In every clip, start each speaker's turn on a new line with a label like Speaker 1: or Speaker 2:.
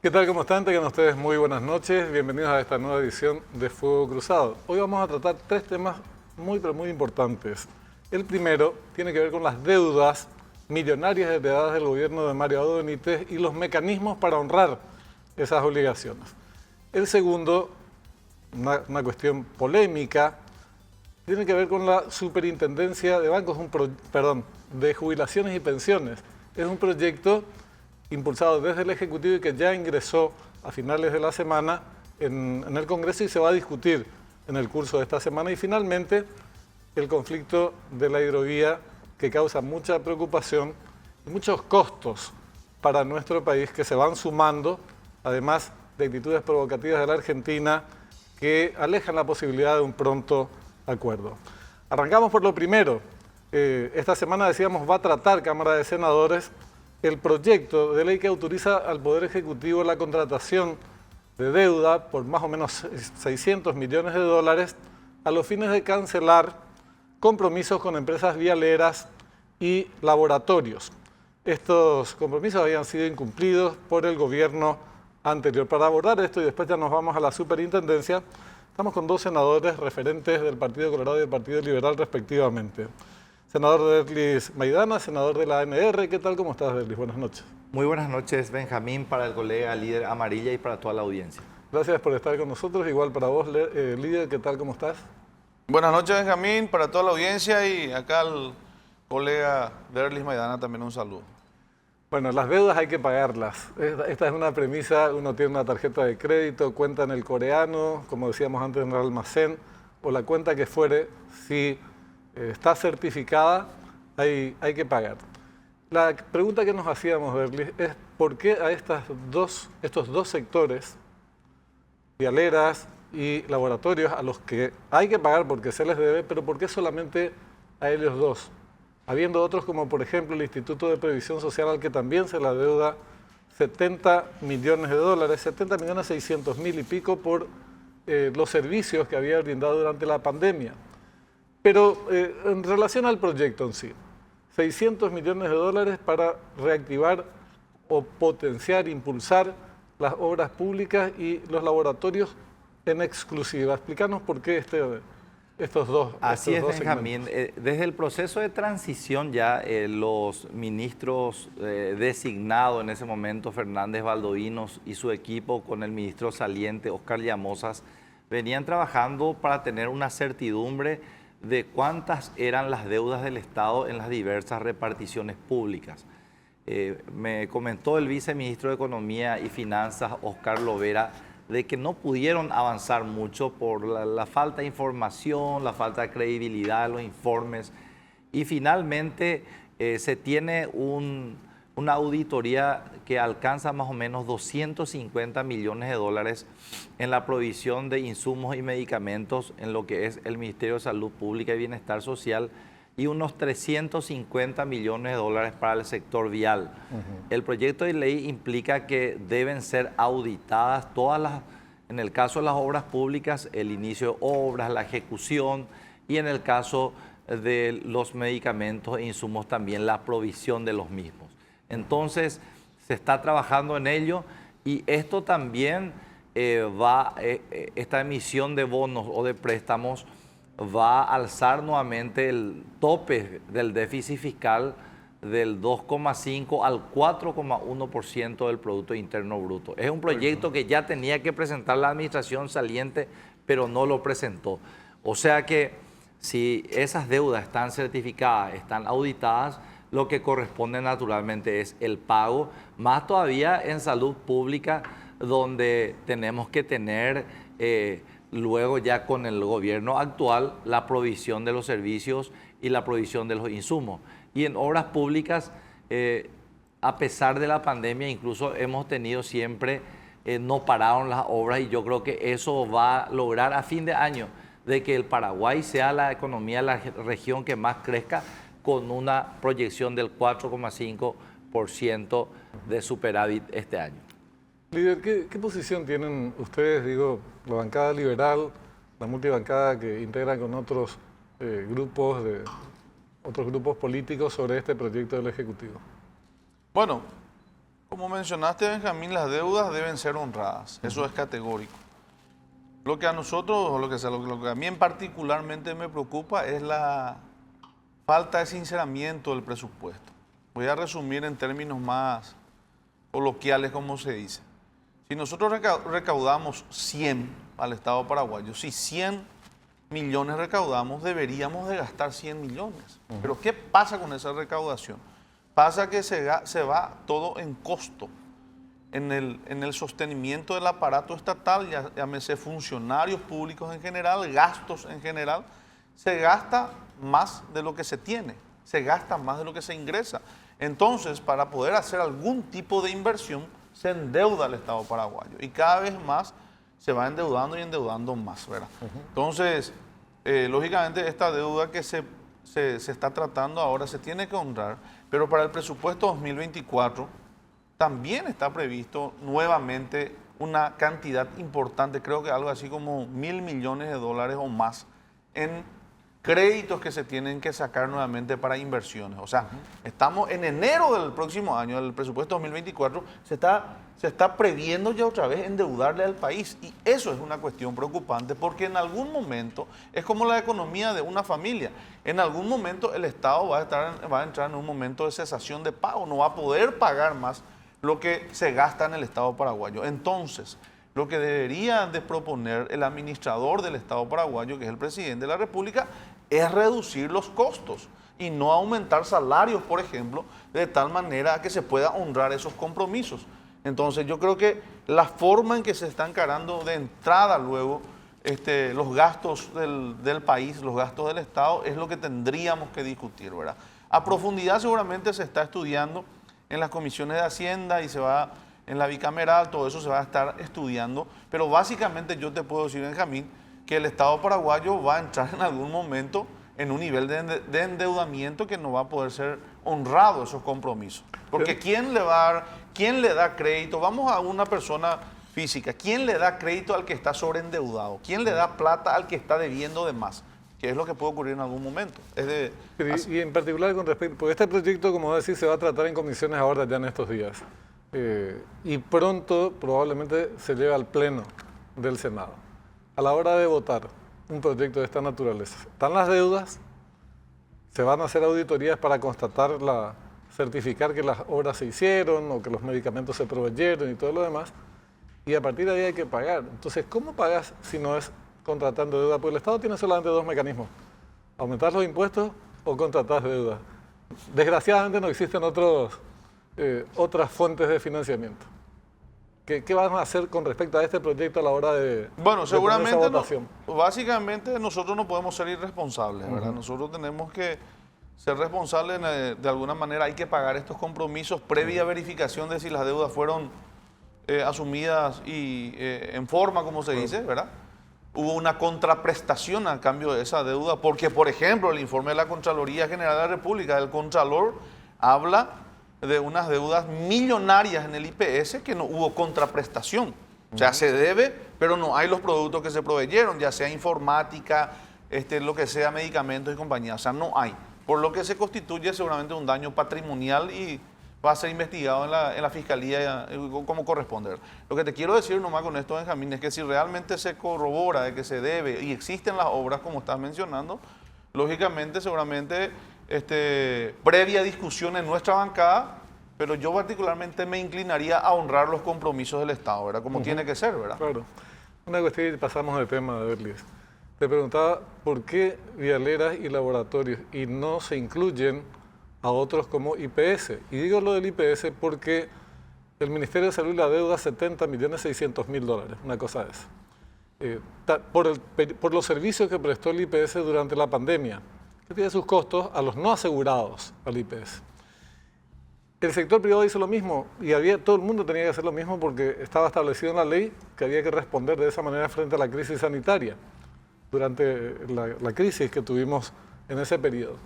Speaker 1: ¿Qué tal? ¿Cómo están? Tengan ustedes muy buenas noches. Bienvenidos a esta nueva edición de Fuego Cruzado. Hoy vamos a tratar tres temas muy, pero muy importantes. El primero tiene que ver con las deudas millonarias heredadas del gobierno de Mario Abdo Benítez y los mecanismos para honrar esas obligaciones. El segundo, una cuestión polémica, tiene que ver con la superintendencia de bancos, de jubilaciones y pensiones. Es un proyecto impulsado desde el Ejecutivo y que ya ingresó a finales de la semana en el Congreso y se va a discutir en el curso de esta semana. Y finalmente, el conflicto de la hidrovía, que causa mucha preocupación y muchos costos para nuestro país que se van sumando, además de actitudes provocativas de la Argentina que alejan la posibilidad de un pronto acuerdo. Arrancamos por lo primero. Esta semana, decíamos, va a tratar Cámara de Senadores el proyecto de ley que autoriza al Poder Ejecutivo la contratación de deuda por más o menos 600 millones de dólares a los fines de cancelar compromisos con empresas vialeras y laboratorios. Estos compromisos habían sido incumplidos por el gobierno anterior. Para abordar esto, y después ya nos vamos a la superintendencia, estamos con dos senadores referentes del Partido Colorado y del Partido Liberal respectivamente. Senador Derlis Maidana, senador de la ANR. ¿Qué tal? ¿Cómo estás, Derlis? Buenas noches.
Speaker 2: Muy buenas noches, Benjamín, para el colega líder Amarilla y para toda la audiencia.
Speaker 1: Gracias por estar con nosotros. Igual para vos, líder, ¿qué tal? ¿Cómo estás?
Speaker 3: Buenas noches, Benjamín, para toda la audiencia y acá al colega Derlis Maidana también un saludo.
Speaker 1: Bueno, las deudas hay que pagarlas. Esta es una premisa. Uno tiene una tarjeta de crédito, cuenta en el coreano, como decíamos antes, en el almacén, o la cuenta que fuere, si está certificada, hay que pagar. La pregunta que nos hacíamos, Derlis, es ¿por qué a estos dos sectores, vialeras y laboratorios, a los que hay que pagar porque se les debe, pero por qué solamente a ellos dos? Habiendo otros como, por ejemplo, el Instituto de Previsión Social, al que también se le adeuda 70 millones de dólares, 70 millones 600 mil y pico por los servicios que había brindado durante la pandemia. Pero en relación al proyecto en sí, 600 millones de dólares para reactivar o potenciar, impulsar las obras públicas y los laboratorios en exclusiva. Explícanos por qué estos dos.
Speaker 2: Así es,
Speaker 1: dos
Speaker 2: Benjamín. Desde el proceso de transición ya los ministros designados en ese momento, Fernández Valdovinos y su equipo con el ministro saliente, Oscar Llamosas, venían trabajando para tener una certidumbre de cuántas eran las deudas del Estado en las diversas reparticiones públicas. Me comentó el viceministro de Economía y Finanzas, Oscar Lovera, de que no pudieron avanzar mucho por la falta de información, la falta de credibilidad de los informes, y finalmente se tiene una auditoría que alcanza más o menos 250 millones de dólares en la provisión de insumos y medicamentos en lo que es el Ministerio de Salud Pública y Bienestar Social y unos 350 millones de dólares para el sector vial. El proyecto de ley implica que deben ser auditadas en el caso de las obras públicas, el inicio de obras, la ejecución y en el caso de los medicamentos e insumos también la provisión de los mismos. Entonces, se está trabajando en ello y esto también esta emisión de bonos o de préstamos va a alzar nuevamente el tope del déficit fiscal del 2,5 al 4,1% del Producto Interno Bruto. Es un proyecto que ya tenía que presentar la administración saliente, pero no lo presentó. O sea que si esas deudas están certificadas, están auditadas, lo que corresponde naturalmente es el pago, más todavía en salud pública, donde tenemos que tener luego ya con el gobierno actual la provisión de los servicios y la provisión de los insumos. Y en obras públicas, a pesar de la pandemia, incluso hemos tenido siempre, no pararon las obras y yo creo que eso va a lograr a fin de año de que el Paraguay sea la economía de la región que más crezca, con una proyección del 4,5% de superávit este año.
Speaker 1: Líder, ¿qué posición tienen ustedes, la bancada liberal, la multibancada que integran con otros otros grupos políticos sobre este proyecto del Ejecutivo?
Speaker 3: Bueno, Como mencionaste, Benjamín, las deudas deben ser honradas. Eso es categórico. Lo que a nosotros, o lo que a mí en particularmente me preocupa es la falta de sinceramiento del presupuesto. Voy a resumir en términos más coloquiales, como se dice. Si nosotros recaudamos 100 al Estado paraguayo, si 100 millones recaudamos, deberíamos de gastar 100 millones. Pero ¿qué pasa con esa recaudación? Pasa que se va todo en costo, en el sostenimiento del aparato estatal, llámese funcionarios públicos en general, gastos en general, se gasta más de lo que se tiene, se gasta más de lo que se ingresa. Entonces, para poder hacer algún tipo de inversión, se endeuda el Estado paraguayo y cada vez más se va endeudando y endeudando más, ¿verdad? Entonces, lógicamente, esta deuda que se está tratando ahora se tiene que honrar, pero para el presupuesto 2024 también está previsto nuevamente una cantidad importante, creo que algo así como 1.000 millones de dólares o más en créditos que se tienen que sacar nuevamente para inversiones. O sea, estamos en enero del próximo año, del presupuesto 2024, se está previendo ya otra vez endeudarle al país. Y eso es una cuestión preocupante porque en algún momento, es como la economía de una familia, en algún momento el Estado va a entrar en un momento de cesación de pago, no va a poder pagar más lo que se gasta en el Estado paraguayo. Entonces, lo que debería de proponer el administrador del Estado paraguayo, que es el presidente de la República, es reducir los costos y no aumentar salarios, por ejemplo, de tal manera que se pueda honrar esos compromisos. Entonces, yo creo que la forma en que se está encarando de entrada luego los gastos del país, los gastos del Estado, es lo que tendríamos que discutir, ¿verdad? A profundidad seguramente se está estudiando en las comisiones de Hacienda y en la bicameral, todo eso se va a estar estudiando, pero básicamente yo te puedo decir, Benjamín, que el Estado paraguayo va a entrar en algún momento en un nivel de endeudamiento que no va a poder ser honrado esos compromisos. Porque ¿quién le da crédito? Vamos a una persona física, ¿quién le da crédito al que está sobreendeudado? ¿Quién le da plata al que está debiendo de más? Que es lo que puede ocurrir en algún momento.
Speaker 1: Y en particular con respecto, porque este proyecto, como decís, se va a tratar en comisiones ahora ya en estos días. Y pronto probablemente se lleve al pleno del Senado. A la hora de votar un proyecto de esta naturaleza, están las deudas, se van a hacer auditorías para certificar que las obras se hicieron o que los medicamentos se proveyeron y todo lo demás, y a partir de ahí hay que pagar. Entonces, ¿cómo pagas si no es contratando deuda? Porque el Estado tiene solamente dos mecanismos: aumentar los impuestos o contratar deuda. Desgraciadamente no existen otras fuentes de financiamiento. ¿Qué van a hacer con respecto a este proyecto a la hora de
Speaker 3: seguramente
Speaker 1: esa votación?
Speaker 3: Básicamente nosotros no podemos ser irresponsables, ¿verdad? Nosotros tenemos que ser responsables, de alguna manera hay que pagar estos compromisos previa verificación de si las deudas fueron asumidas y en forma, como se dice, ¿verdad? Hubo una contraprestación a cambio de esa deuda, porque, por ejemplo, el informe de la Contraloría General de la República, el Contralor, habla de unas deudas millonarias en el IPS que no hubo contraprestación. O sea, se debe, pero no hay los productos que se proveyeron, ya sea informática, lo que sea, medicamentos y compañía. O sea, no hay. Por lo que se constituye seguramente un daño patrimonial y va a ser investigado en la Fiscalía como corresponde. Lo que te quiero decir nomás con esto, Benjamín, es que si realmente se corrobora de que se debe y existen las obras como estás mencionando, lógicamente, seguramente, previa discusión en nuestra bancada, pero yo particularmente me inclinaría a honrar los compromisos del Estado, ¿verdad? Como tiene que ser, ¿verdad?
Speaker 1: Claro. Una cuestión y pasamos de tema, Berlis. Te preguntaba por qué vialeras y laboratorios y no se incluyen a otros como IPS. Y digo lo del IPS porque el Ministerio de Salud la deuda 70.600.000 dólares, una cosa de esa. Por los servicios que prestó el IPS durante la pandemia, que tiene sus costos a los no asegurados al IPS. El sector privado hizo lo mismo y todo el mundo tenía que hacer lo mismo porque estaba establecido en la ley que había que responder de esa manera frente a la crisis sanitaria durante la crisis que tuvimos en ese periodo.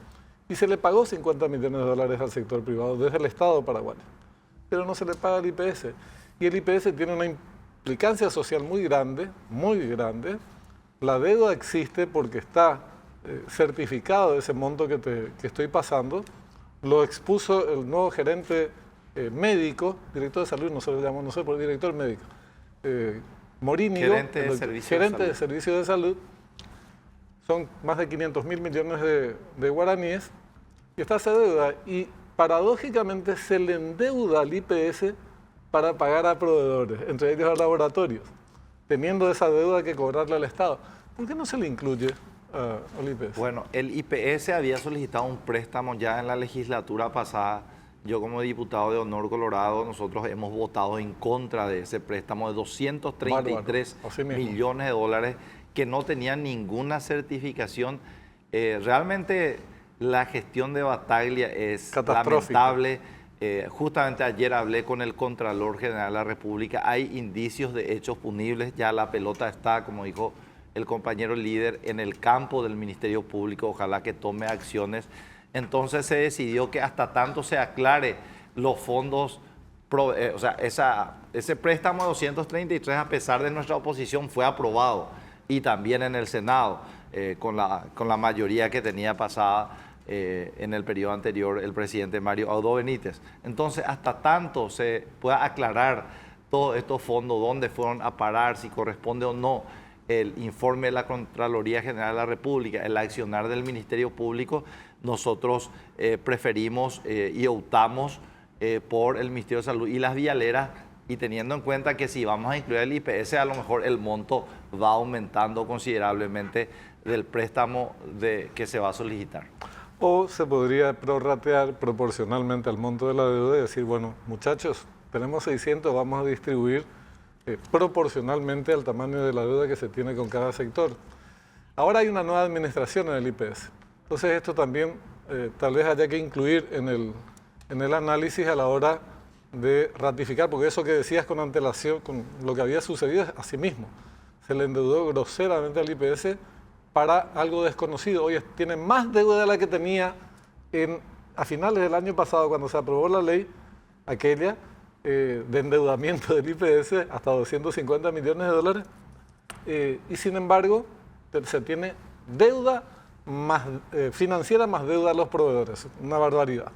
Speaker 1: Y se le pagó 50 millones de dólares al sector privado desde el Estado paraguayo, pero no se le paga al IPS. Y el IPS tiene una implicancia social muy grande, muy grande. La deuda existe porque está certificado ese monto que estoy pasando. Lo expuso el nuevo gerente médico, director de salud, nosotros le llamamos nosotros por director médico, Morínigo,
Speaker 2: Gerente de
Speaker 1: servicio de salud, son más de 500.000 millones de guaraníes, y está esa deuda, y paradójicamente se le endeuda al IPS para pagar a proveedores, entre ellos a laboratorios, teniendo esa deuda que cobrarle al Estado. ¿Por qué no se le incluye al IPS?
Speaker 2: Bueno, el IPS había solicitado un préstamo ya en la legislatura pasada. Yo como diputado de Honor Colorado, nosotros hemos votado en contra de ese préstamo de 233 millones de dólares que no tenían ninguna certificación. Realmente la gestión de Battaglia es lamentable. Justamente ayer hablé con el Contralor General de la República. Hay indicios de hechos punibles. Ya la pelota está, como dijo el compañero líder, en el campo del Ministerio Público. Ojalá que tome acciones. Entonces se decidió que hasta tanto se aclare los fondos, o sea, ese préstamo de 233, a pesar de nuestra oposición, fue aprobado. Y también en el Senado, con la mayoría que tenía pasada en el periodo anterior el presidente Mario Audó Benítez. Entonces, hasta tanto se pueda aclarar todos estos fondos, dónde fueron a parar, si corresponde o no el informe de la Contraloría General de la República, el accionar del Ministerio Público, nosotros preferimos y optamos por el Ministerio de Salud y las vialeras, y teniendo en cuenta que si vamos a incluir el IPS, a lo mejor el monto va aumentando considerablemente del préstamo que se va a solicitar.
Speaker 1: O se podría prorratear proporcionalmente al monto de la deuda y decir, bueno, muchachos, tenemos 600, vamos a distribuir proporcionalmente al tamaño de la deuda que se tiene con cada sector. Ahora hay una nueva administración en el IPS. Entonces esto también tal vez haya que incluir en el análisis a la hora de ratificar, porque eso que decías con antelación, con lo que había sucedido es así mismo. Se le endeudó groseramente al IPS para algo desconocido. Hoy tiene más deuda de la que tenía a finales del año pasado, cuando se aprobó la ley aquella de endeudamiento del IPS, hasta 250 millones de dólares. Y sin embargo, se tiene deuda más financiera más deuda a los proveedores. Una barbaridad.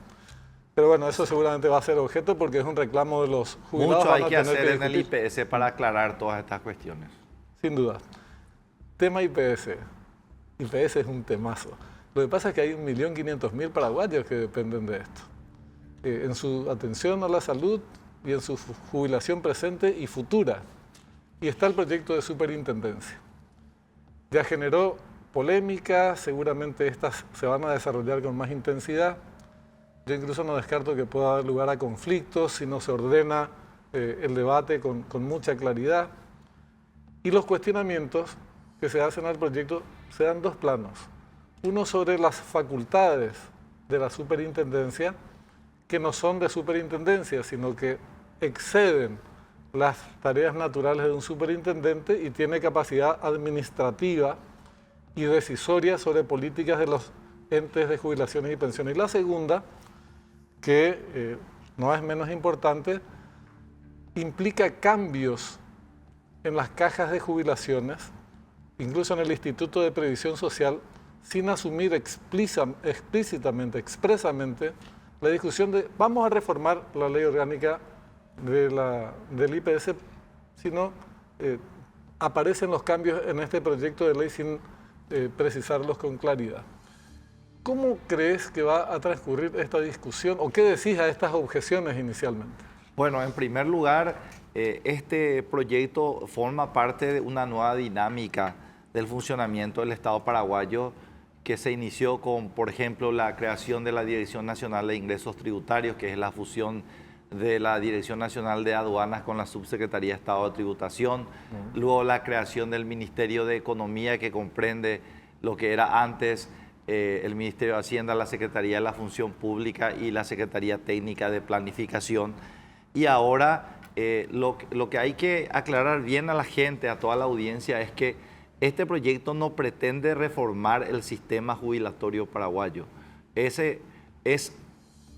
Speaker 1: Pero bueno, eso seguramente va a ser objeto porque es un reclamo de los jubilados.
Speaker 2: Mucho hay que hacer en el IPS para aclarar todas estas cuestiones.
Speaker 1: Sin duda. Tema IPS. IPS es un temazo. Lo que pasa es que hay 1.500.000 paraguayos que dependen de esto. En su atención a la salud y en su jubilación presente y futura. Y está el proyecto de superintendencia. Ya generó polémica, seguramente estas se van a desarrollar con más intensidad. Yo incluso no descarto que pueda dar lugar a conflictos si no se ordena el debate con mucha claridad. Y los cuestionamientos que se hacen al proyecto se dan dos planos. Uno sobre las facultades de la superintendencia, que no son de superintendencia, sino que exceden las tareas naturales de un superintendente y tiene capacidad administrativa y decisoria sobre políticas de los entes de jubilaciones y pensiones. Y la segunda, que no es menos importante, implica cambios en las cajas de jubilaciones, incluso en el Instituto de Previsión Social, sin asumir explícitamente, expresamente, la discusión de vamos a reformar la ley orgánica del IPS, sino aparecen los cambios en este proyecto de ley sin precisarlos con claridad. ¿Cómo crees que va a transcurrir esta discusión o qué decís a estas objeciones inicialmente?
Speaker 2: Bueno, en primer lugar, este proyecto forma parte de una nueva dinámica del funcionamiento del Estado paraguayo que se inició con, por ejemplo, la creación de la Dirección Nacional de Ingresos Tributarios, que es la fusión de la Dirección Nacional de Aduanas con la Subsecretaría de Estado de Tributación, luego la creación del Ministerio de Economía, que comprende lo que era antes el Ministerio de Hacienda, la Secretaría de la Función Pública y la Secretaría Técnica de Planificación. Y ahora lo que hay que aclarar bien a la gente, a toda la audiencia, es que este proyecto no pretende reformar el sistema jubilatorio paraguayo. Ese es,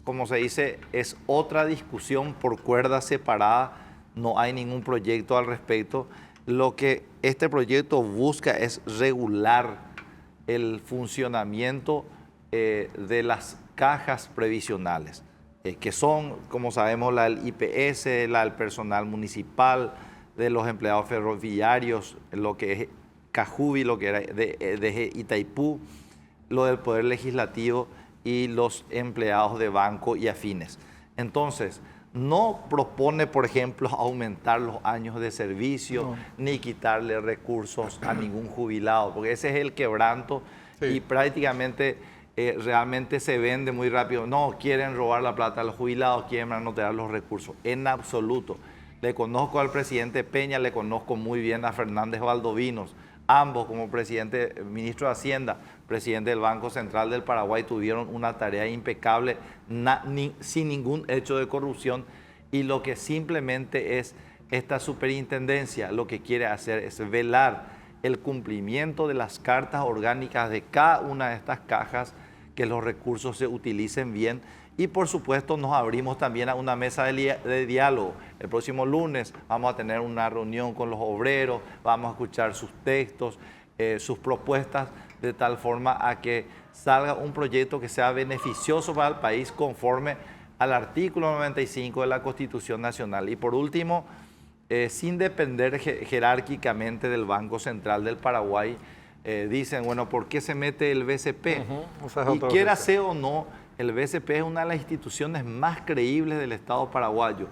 Speaker 2: como se dice, es otra discusión por cuerda separada, no hay ningún proyecto al respecto. Lo que este proyecto busca es regular el funcionamiento de las cajas previsionales. que son, como sabemos, la del IPS, la del personal municipal, de los empleados ferroviarios, lo que es Cajubi, lo que era de Itaipú, lo del Poder Legislativo y los empleados de banco y afines. Entonces, no propone, por ejemplo, aumentar los años de servicio, ni quitarle recursos a ningún jubilado, porque ese es el quebranto y prácticamente realmente se vende muy rápido. No, quieren robar la plata a los jubilados, quieren anotar los recursos. En absoluto. Le conozco al presidente Peña, le conozco muy bien a Fernández Valdovinos. Ambos, como ministro de Hacienda, presidente del Banco Central del Paraguay, tuvieron una tarea impecable, sin ningún hecho de corrupción. Y lo que simplemente es esta superintendencia, lo que quiere hacer es velar el cumplimiento de las cartas orgánicas de cada una de estas cajas, que los recursos se utilicen bien. Y por supuesto nos abrimos también a una mesa de diálogo. El próximo lunes vamos a tener una reunión con los obreros, vamos a escuchar sus textos, sus propuestas, de tal forma a que salga un proyecto que sea beneficioso para el país conforme al artículo 95 de la Constitución Nacional. Y por último, sin depender jerárquicamente del Banco Central del Paraguay, dicen, bueno, ¿por qué se mete el BCP? Y quiera sea o no, el BCP es una de las instituciones más creíbles del Estado paraguayo.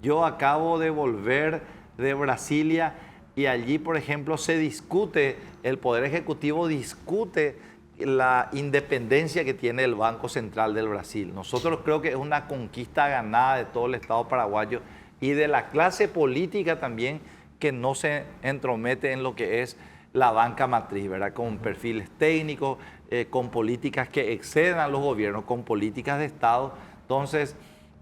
Speaker 2: Yo acabo de volver de Brasilia y allí, por ejemplo, se discute, el Poder Ejecutivo discute la independencia que tiene el Banco Central del Brasil. Nosotros creo que es una conquista ganada de todo el Estado paraguayo y de la clase política también, que no se entromete en lo que es la banca matriz, ¿verdad? Con perfiles técnicos, con políticas que exceden a los gobiernos, con políticas de Estado. Entonces,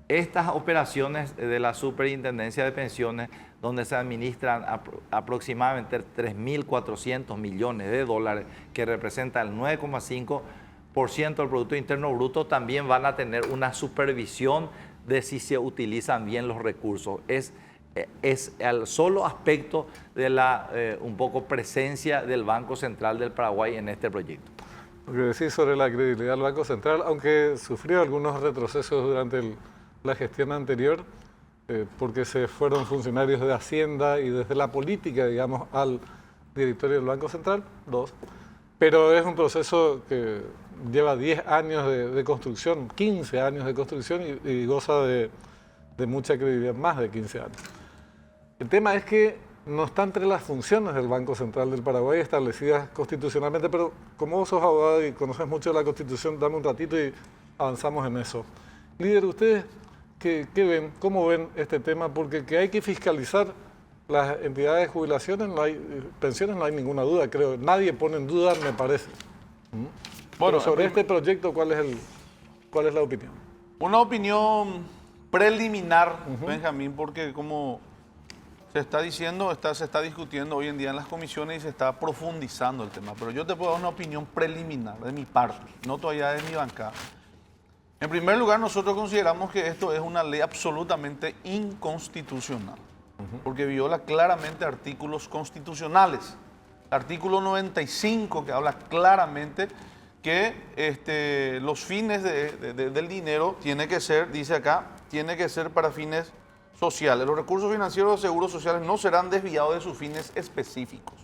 Speaker 2: estas operaciones de la Superintendencia de Pensiones, donde se administran aproximadamente 3.400 millones de dólares, que representa el 9,5% del Producto Interno Bruto, también van a tener una supervisión de si se utilizan bien los recursos. Es el solo aspecto de la un poco presencia del Banco Central del Paraguay en este proyecto.
Speaker 1: Lo que decís sobre la credibilidad del Banco Central, aunque sufrió algunos retrocesos durante la gestión anterior, porque se fueron funcionarios de Hacienda y desde la política, digamos, al directorio del Banco Central, pero es un proceso que lleva 10 años de construcción, 15 años de construcción y goza de mucha credibilidad, más de 15 años. El tema es que no está entre las funciones del Banco Central del Paraguay establecidas constitucionalmente, pero como vos sos abogado y conoces mucho de la Constitución, dame un ratito y avanzamos en eso. Líder, ¿ustedes qué ven? ¿Cómo ven este tema? Porque que hay que fiscalizar las entidades de jubilaciones, pensiones, no hay ninguna duda, creo. Nadie pone en duda, me parece. Bueno, pero sobre este proyecto, ¿cuál es la opinión?
Speaker 3: Una opinión preliminar, Benjamín, porque como se está diciendo, se está discutiendo hoy en día en las comisiones y se está profundizando el tema. Pero yo te puedo dar una opinión preliminar de mi parte, no todavía de mi bancada. En primer lugar, nosotros consideramos que esto es una ley absolutamente inconstitucional, porque viola claramente artículos constitucionales. Artículo 95, que habla claramente que los fines del dinero tiene que ser, dice acá, tiene que ser para fines sociales. Los recursos financieros de seguros sociales no serán desviados de sus fines específicos.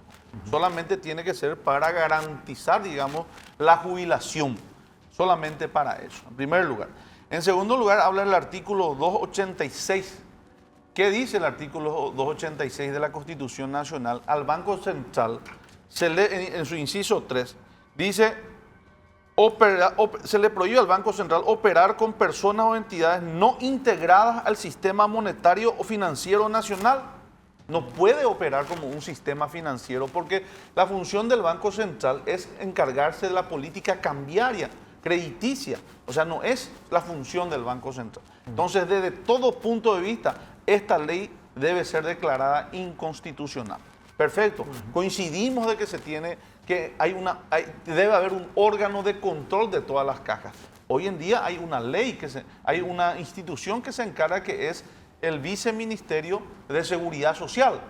Speaker 3: Solamente tiene que ser para garantizar, digamos, la jubilación. Solamente para eso, en primer lugar. En segundo lugar, habla el artículo 286. ¿Qué dice el artículo 286 de la Constitución Nacional? Al Banco Central, se lee en su inciso 3, dice: se le prohíbe al Banco Central operar con personas o entidades no integradas al sistema monetario o financiero nacional. No puede operar como un sistema financiero porque la función del Banco Central es encargarse de la política cambiaria, crediticia. O sea, no es la función del Banco Central. Entonces, desde todo punto de vista, esta ley debe ser declarada inconstitucional. Perfecto. Coincidimos de que debe haber un órgano de control de todas las cajas. Hoy en día hay una ley, hay una institución que se encarga, que es el Viceministerio de Seguridad Social.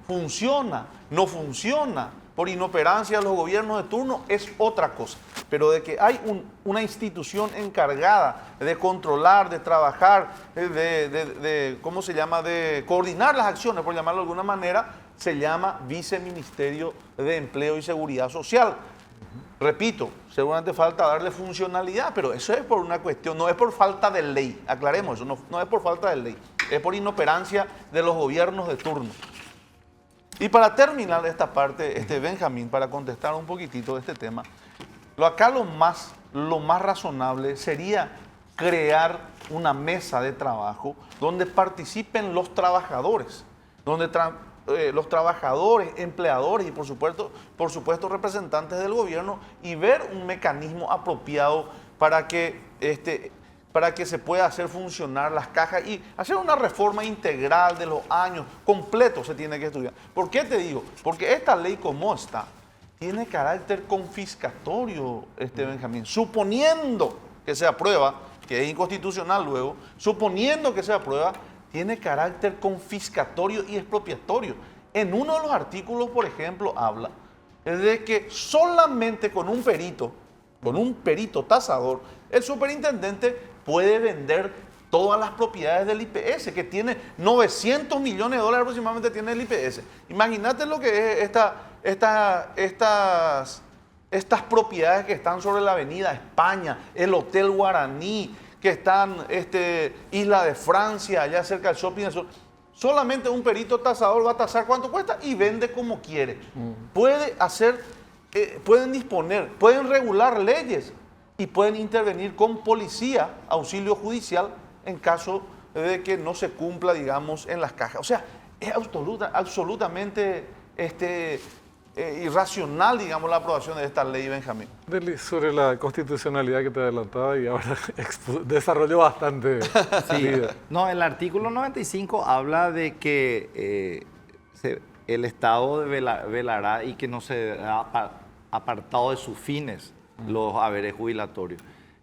Speaker 3: ¿Funciona? ¿No funciona? por inoperancia de los gobiernos de turno es otra cosa. Pero de que hay una institución encargada de controlar, de trabajar, ¿cómo se llama?, de coordinar las acciones, por llamarlo de alguna manera, se llama Viceministerio de Empleo y Seguridad Social. Repito, seguramente falta darle funcionalidad, pero eso es por una cuestión, no es por falta de ley, aclaremos eso, no es por falta de ley, es por inoperancia de los gobiernos de turno. Y para terminar esta parte, Benjamín, para contestar un poquitito de este tema, acá lo más razonable sería crear una mesa de trabajo donde participen los trabajadores, donde los trabajadores, empleadores y por supuesto representantes del gobierno, y ver un mecanismo apropiado para que se pueda hacer funcionar las cajas y hacer una reforma integral de los años, completo se tiene que estudiar. ¿Por qué te digo? Porque esta ley como está, tiene carácter confiscatorio, Benjamín, suponiendo que se aprueba, que es inconstitucional luego, suponiendo que se aprueba, tiene carácter confiscatorio y expropiatorio. En uno de los artículos, por ejemplo, habla de que solamente con un perito tasador, el superintendente puede vender todas las propiedades del IPS, que tiene 900 millones de dólares aproximadamente tiene el IPS. Imagínate lo que es estas propiedades que están sobre la avenida España, el Hotel Guaraní, que están Isla de Francia, allá cerca del Shopping del Sur. Solamente un perito tasador va a tasar cuánto cuesta y vende como quiere. Pueden disponer, pueden regular leyes y pueden intervenir con policía, auxilio judicial, en caso de que no se cumpla, digamos, en las cajas. O sea, es absolutamente irracional, digamos, la aprobación de esta ley, Benjamín.
Speaker 1: Deli, sobre la constitucionalidad que te adelantaba y ahora desarrolló bastante.
Speaker 2: Sí. No, el artículo 95 habla de que el Estado velará y que no se ha apartado de sus fines los haberes jubilatorios.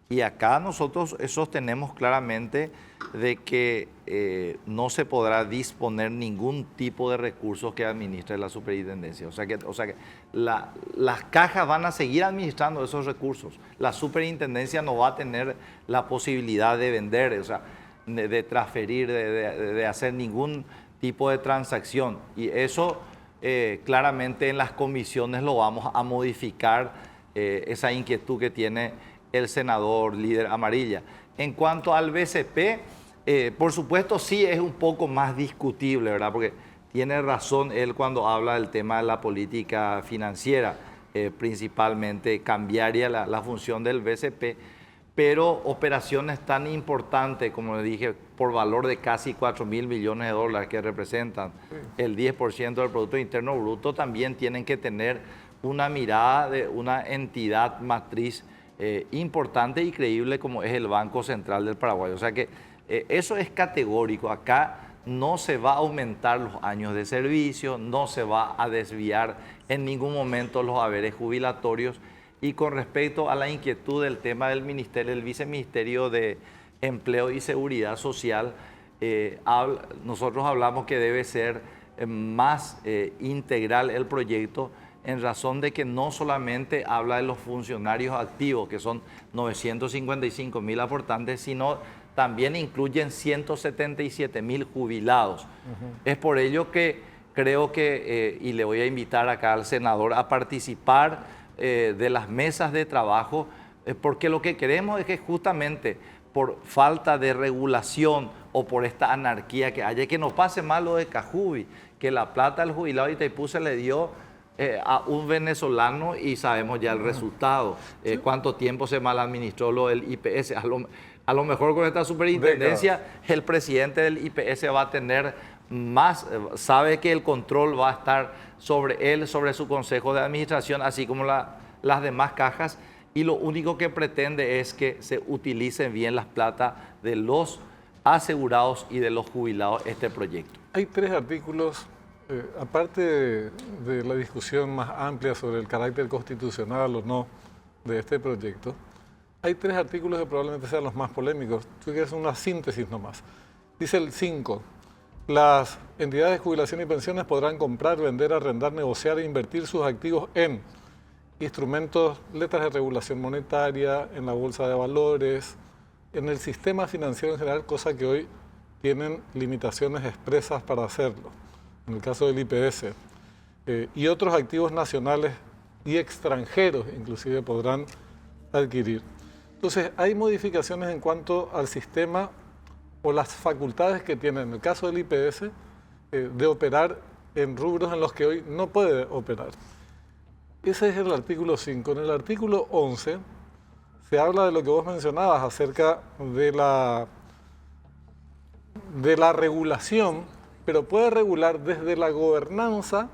Speaker 2: Y acá nosotros sostenemos claramente de que no se podrá disponer ningún tipo de recursos que administre la superintendencia. O sea que las cajas van a seguir administrando esos recursos. La superintendencia no va a tener la posibilidad de vender, o sea, de transferir, de hacer ningún tipo de transacción. Y eso claramente en las comisiones lo vamos a modificar, esa inquietud que tiene el senador líder Amarilla. En cuanto al BCP, por supuesto sí es un poco más discutible, ¿verdad? Porque tiene razón él cuando habla del tema de la política financiera, principalmente cambiaría la función del BCP, pero operaciones tan importantes, como le dije, por valor de casi 4.000 millones de dólares que representan el 10% del Producto Interno Bruto, también tienen que tener una mirada de una entidad matriz importante y creíble como es el Banco Central del Paraguay. O sea que eso es categórico. Acá no se va a aumentar los años de servicio, no se va a desviar en ningún momento los haberes jubilatorios. Y con respecto a la inquietud del tema del ministerio, el Viceministerio de Empleo y Seguridad Social, nosotros hablamos que debe ser más integral el proyecto, en razón de que no solamente habla de los funcionarios activos, que son 955.000 aportantes, sino también incluyen 177.000 jubilados. Es por ello que creo que, y le voy a invitar acá al senador a participar de las mesas de trabajo, porque lo que queremos es que justamente por falta de regulación o por esta anarquía que haya, que no pase mal lo de Cajubi, que la plata del jubilado de Itaipú se le dio a un venezolano y sabemos ya el resultado, cuánto tiempo se mal administró lo del IPS. A lo mejor con esta superintendencia el presidente del IPS va a tener más, sabe que el control va a estar sobre él, sobre su consejo de administración, así como las demás cajas, y lo único que pretende es que se utilicen bien las plata de los asegurados y de los jubilados este proyecto.
Speaker 1: Hay 3 artículos. Aparte de la discusión más amplia sobre el carácter constitucional o no de este proyecto, hay 3 artículos que probablemente sean los más polémicos. Tú quieres una síntesis nomás. Dice el 5, Las entidades de jubilación y pensiones podrán comprar, vender, arrendar, negociar e invertir sus activos en instrumentos, letras de regulación monetaria, en la bolsa de valores, en el sistema financiero en general, cosa que hoy tienen limitaciones expresas para hacerlo, en el caso del IPS. Y otros activos nacionales y extranjeros inclusive podrán adquirir. Entonces, hay modificaciones en cuanto al sistema o las facultades que tiene, en el caso del IPS, de operar en rubros en los que hoy no puede operar. Ese es el artículo 5. En el artículo 11 se habla de lo que vos mencionabas acerca de la regulación, pero puede regular desde la gobernanza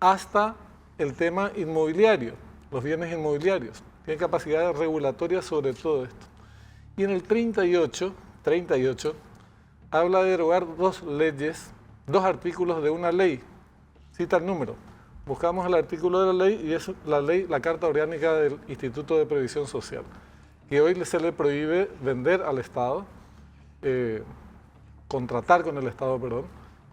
Speaker 1: hasta el tema inmobiliario, los bienes inmobiliarios. Tiene capacidad regulatoria sobre todo esto. Y en el 38 habla de derogar dos leyes, dos artículos de una ley. Cita el número. Buscamos el artículo de la ley y es la Carta Orgánica del Instituto de Previsión Social, que hoy se le prohíbe vender al Estado, contratar con el Estado, perdón,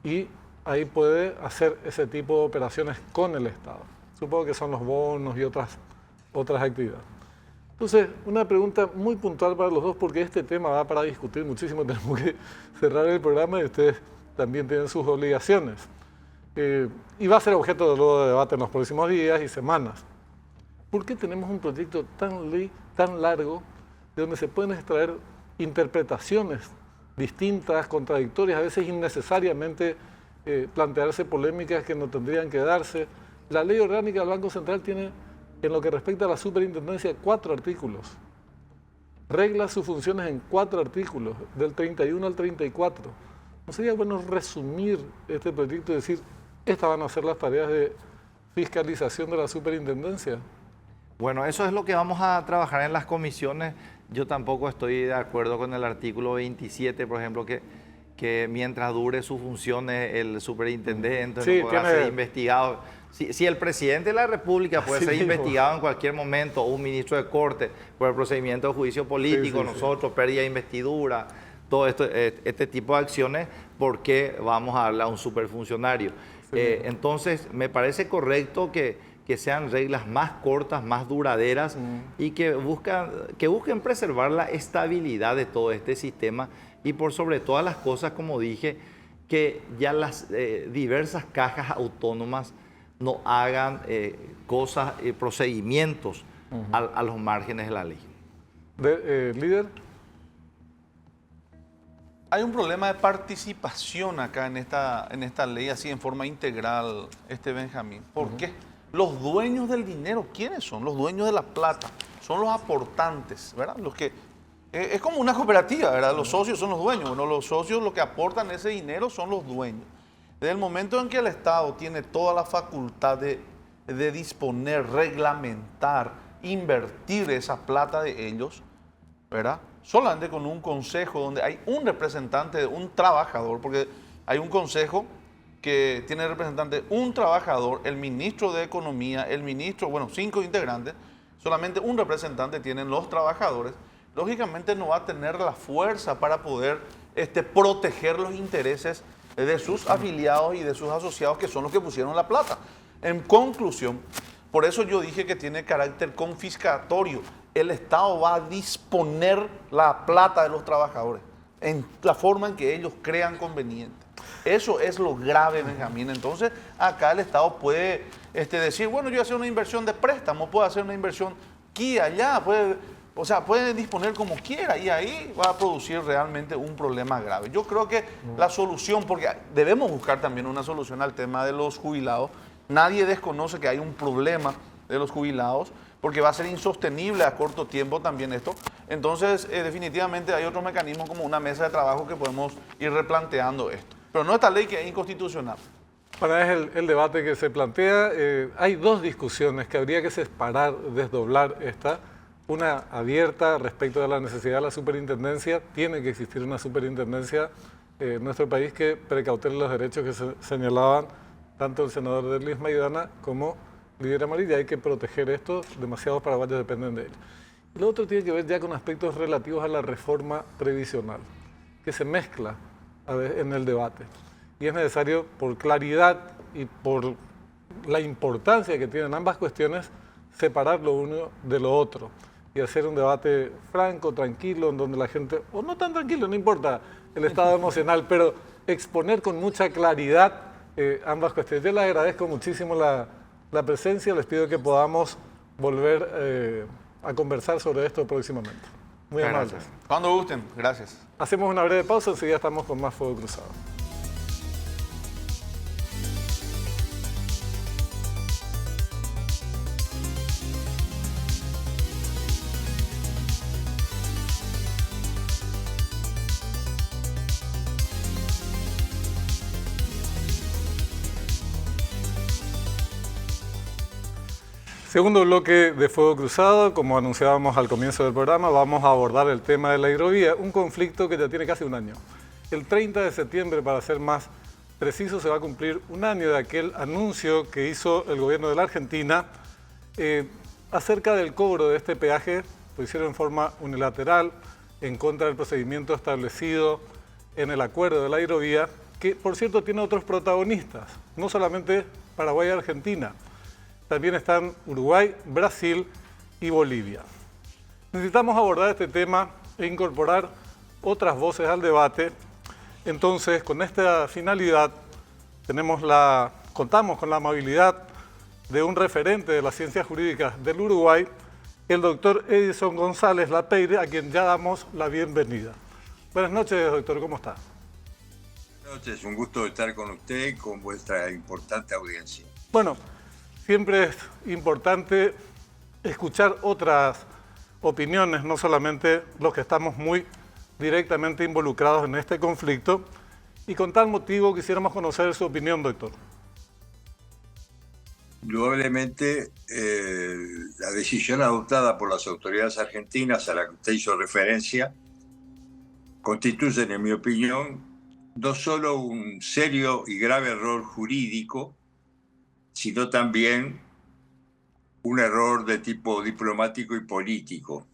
Speaker 1: y ahí puede hacer ese tipo de operaciones con el Estado. Supongo que son los bonos y otras actividades. Entonces, una pregunta muy puntual para los dos, porque este tema va para discutir muchísimo. Tenemos que cerrar el programa y ustedes también tienen sus obligaciones. Y va a ser objeto luego de debate en los próximos días y semanas. ¿Por qué tenemos un proyecto tan largo de donde se pueden extraer interpretaciones distintas, contradictorias, a veces innecesariamente plantearse polémicas que no tendrían que darse? La ley orgánica del Banco Central tiene, en lo que respecta a la superintendencia, 4 artículos. Regla sus funciones en 4 artículos, del 31 al 34. ¿No sería bueno resumir este proyecto y decir, estas van a ser las tareas de fiscalización de la superintendencia?
Speaker 2: Bueno, eso es lo que vamos a trabajar en las comisiones. Yo tampoco estoy de acuerdo con el artículo 27, por ejemplo, que mientras dure sus funciones el superintendente
Speaker 1: sí,
Speaker 2: no podrá ser investigado. Si el presidente de la República puede ser investigado en cualquier momento, o un ministro de corte por el procedimiento de juicio político, nosotros, pérdida de investidura, todo esto, este tipo de acciones, ¿por qué vamos a darle a un superfuncionario? Entonces, me parece correcto que sean reglas más cortas, más duraderas y que busquen preservar la estabilidad de todo este sistema y por sobre todas las cosas, como dije, que ya las diversas cajas autónomas no hagan cosas, procedimientos a los márgenes de la ley.
Speaker 1: ¿Líder?
Speaker 3: Hay un problema de participación acá en esta ley, así en forma integral, Benjamín. ¿Por qué? Los dueños del dinero, ¿quiénes son? Los dueños de la plata, son los aportantes, ¿verdad? Los que, es como una cooperativa, ¿verdad? Los socios son los dueños. Bueno, los socios, los que aportan ese dinero son los dueños. Desde el momento en que el Estado tiene toda la facultad de disponer, reglamentar, invertir esa plata de ellos, ¿verdad? Solamente con un consejo donde hay un representante de un trabajador, porque hay un consejo que tiene representante un trabajador, el ministro de Economía, el ministro, bueno, 5 integrantes, solamente un representante tienen los trabajadores, lógicamente no va a tener la fuerza para poder proteger los intereses de sus afiliados y de sus asociados, que son los que pusieron la plata. En conclusión, por eso yo dije que tiene carácter confiscatorio. El Estado va a disponer la plata de los trabajadores en la forma en que ellos crean conveniente. Eso es lo grave, Benjamín. Entonces, acá el Estado puede decir, bueno, yo voy a hacer una inversión de préstamo, puedo hacer una inversión aquí, allá, puede disponer como quiera y ahí va a producir realmente un problema grave. Yo creo que la solución, porque debemos buscar también una solución al tema de los jubilados. Nadie desconoce que hay un problema de los jubilados, porque va a ser insostenible a corto tiempo también esto. Entonces, definitivamente hay otros mecanismos como una mesa de trabajo que podemos ir replanteando esto. Pero no esta ley que es inconstitucional.
Speaker 1: Para el debate que se plantea, hay dos discusiones que habría que separar, desdoblar esta. Una abierta respecto de la necesidad de la superintendencia. Tiene que existir una superintendencia en nuestro país que precautele los derechos que se señalaban tanto el senador Derlis Maidana como Líder Amarilla. Hay que proteger esto, demasiados paraguayos dependen de ello. Y lo otro tiene que ver ya con aspectos relativos a la reforma previsional, que se mezcla en el debate. Y es necesario, por claridad y por la importancia que tienen ambas cuestiones, separar lo uno de lo otro y hacer un debate franco, tranquilo, en donde la gente, o no tan tranquilo, no importa el estado emocional, pero exponer con mucha claridad ambas cuestiones. Yo les agradezco muchísimo la presencia, les pido que podamos volver a conversar sobre esto próximamente. Muy amables.
Speaker 3: Cuando gusten, gracias.
Speaker 1: Hacemos una breve pausa, enseguida estamos con más Fuego Cruzado. Segundo bloque de Fuego Cruzado, como anunciábamos al comienzo del programa, vamos a abordar el tema de la hidrovía, un conflicto que ya tiene casi un año. El 30 de septiembre, para ser más preciso, se va a cumplir un año de aquel anuncio que hizo el gobierno de la Argentina acerca del cobro de este peaje. Lo hicieron en forma unilateral, en contra del procedimiento establecido en el acuerdo de la hidrovía, que por cierto tiene otros protagonistas, no solamente Paraguay y Argentina. También están Uruguay, Brasil y Bolivia. Necesitamos abordar este tema e incorporar otras voces al debate. Entonces, con esta finalidad, contamos con la amabilidad de un referente de las ciencias jurídicas del Uruguay, el doctor Edison González Lapeire, a quien ya damos la bienvenida. Buenas noches, doctor, ¿cómo está?
Speaker 4: Buenas noches, un gusto estar con usted y con vuestra importante audiencia.
Speaker 1: Bueno, siempre es importante escuchar otras opiniones, no solamente los que estamos muy directamente involucrados en este conflicto, y con tal motivo quisiéramos conocer su opinión, doctor.
Speaker 4: Indudablemente, la decisión adoptada por las autoridades argentinas a la que usted hizo referencia constituyen, en mi opinión, no solo un serio y grave error jurídico, sino también un error de tipo diplomático y político.